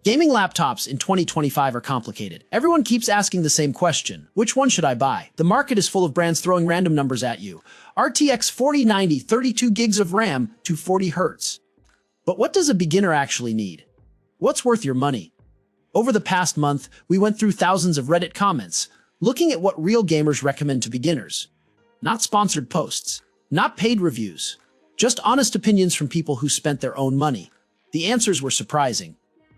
Gaming laptops in 2025 are complicated. Everyone keeps asking the same question. Which one should I buy? The market is full of brands throwing random numbers at you. RTX 4090, 32 gigs of RAM to 40 Hz. But what does a beginner actually need? What's worth your money? Over the past month, we went through thousands of Reddit comments, looking at what real gamers recommend to beginners. Not sponsored posts, not paid reviews, just honest opinions from people who spent their own money. The answers were surprising.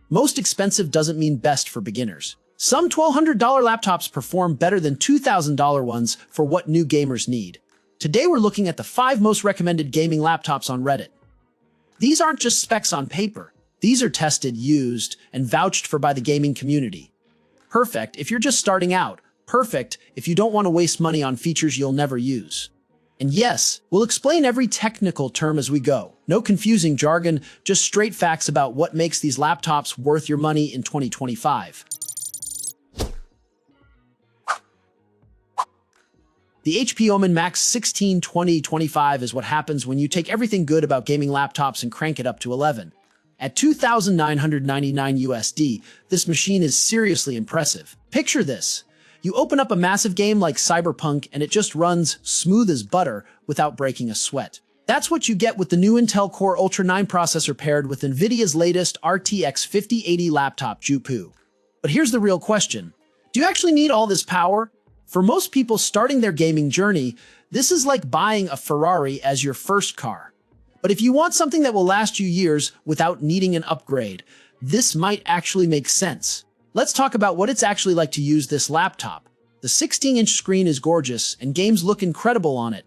Most expensive doesn't mean best for beginners. Some $1,200 laptops perform better than $2,000 ones for what new gamers need. Today we're looking at the 5 most recommended gaming laptops on Reddit. These aren't just specs on paper. These are tested, used, and vouched for by the gaming community. Perfect if you're just starting out. Perfect if you don't want to waste money on features you'll never use. And yes, we'll explain every technical term as we go. No confusing jargon, just straight facts about what makes these laptops worth your money in 2025. The HP Omen Max 162025 is what happens when you take everything good about gaming laptops and crank it up to 11. At $2,999 USD, this machine is seriously impressive. Picture this. You open up a massive game like Cyberpunk and it just runs smooth as butter without breaking a sweat. That's what you get with the new Intel Core Ultra 9 processor paired with NVIDIA's latest RTX 5080 laptop GPU. But here's the real question. Do you actually need all this power? For most people starting their gaming journey, this is like buying a Ferrari as your first car. But if you want something that will last you years without needing an upgrade, this might actually make sense. Let's talk about what it's actually like to use this laptop. The 16-inch screen is gorgeous, and games look incredible on it.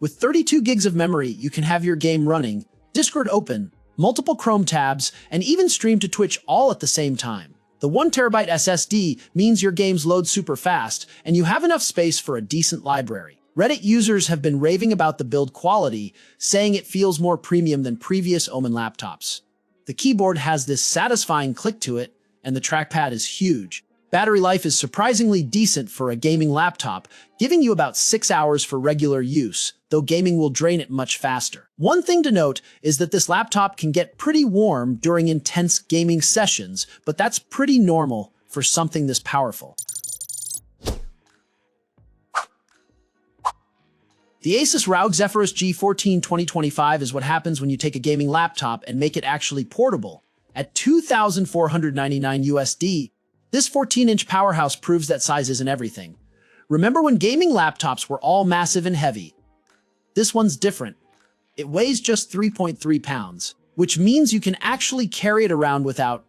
With 32 gigs of memory, you can have your game running, Discord open, multiple Chrome tabs, and even stream to Twitch all at the same time. The 1TB SSD means your games load super fast, and you have enough space for a decent library. Reddit users have been raving about the build quality, saying it feels more premium than previous Omen laptops. The keyboard has this satisfying click to it, and the trackpad is huge. Battery life is surprisingly decent for a gaming laptop, giving you about 6 hours for regular use, though gaming will drain it much faster. One thing to note is that this laptop can get pretty warm during intense gaming sessions, but that's pretty normal for something this powerful. The Asus ROG Zephyrus G14 2025 is what happens when you take a gaming laptop and make it actually portable. At $2,499 USD, this 14-inch powerhouse proves that size isn't everything. Remember when gaming laptops were all massive and heavy? This one's different. It weighs just 3.3 pounds, which means you can actually carry it around without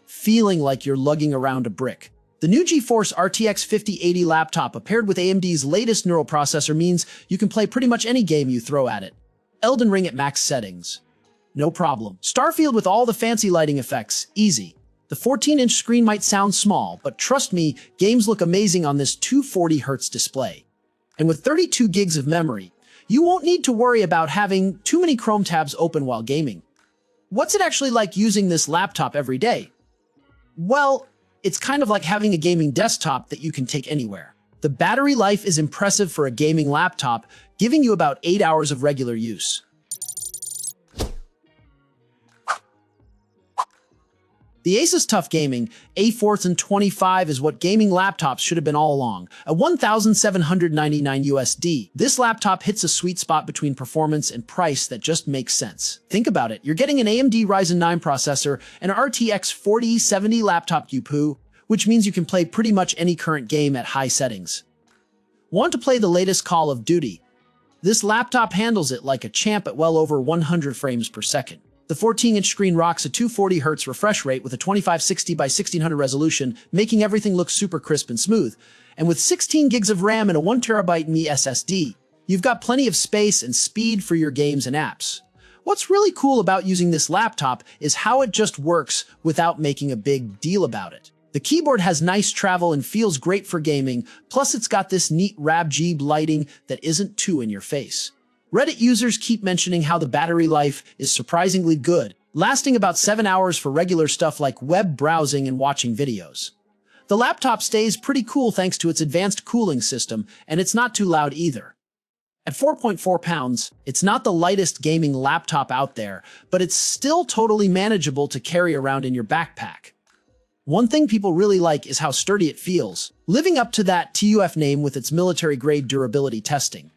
feeling like you're lugging around a brick. The new GeForce RTX 5080 laptop paired with AMD's latest neural processor means you can play pretty much any game you throw at it. Elden Ring at max settings. No problem. Starfield with all the fancy lighting effects. Easy. The 14-inch screen might sound small, but trust me, games look amazing on this 240 Hz display. And with 32 gigs of memory, you won't need to worry about having too many Chrome tabs open while gaming. What's it actually like using this laptop every day? Well, it's kind of like having a gaming desktop that you can take anywhere. The battery life is impressive for a gaming laptop, giving you about 8 hours of regular use. The Asus TUF Gaming A1425 is what gaming laptops should have been all along, at $1,799 USD. This laptop hits a sweet spot between performance and price that just makes sense. Think about it, you're getting an AMD Ryzen 9 processor, an RTX 4070 laptop GPU, which means you can play pretty much any current game at high settings. Want to play the latest Call of Duty? This laptop handles it like a champ at well over 100 frames per second. The 14-inch screen rocks a 240 Hz refresh rate with a 2560 by 1600 resolution, making everything look super crisp and smooth. And with 16 gigs of RAM and a 1TB ME SSD, you've got plenty of space and speed for your games and apps. What's really cool about using this laptop is how it just works without making a big deal about it. The keyboard has nice travel and feels great for gaming, plus it's got this neat RGB lighting that isn't too in your face. Reddit users keep mentioning how the battery life is surprisingly good, lasting about 7 hours for regular stuff like web browsing and watching videos. The laptop stays pretty cool thanks to its advanced cooling system, and it's not too loud either. At 4.4 pounds, it's not the lightest gaming laptop out there, but it's still totally manageable to carry around in your backpack. One thing people really like is how sturdy it feels, living up to that TUF name with its military-grade durability testing.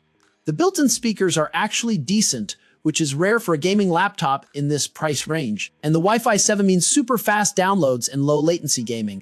The built-in speakers are actually decent, which is rare for a gaming laptop in this price range. And the Wi-Fi 7 means super fast downloads and low latency gaming,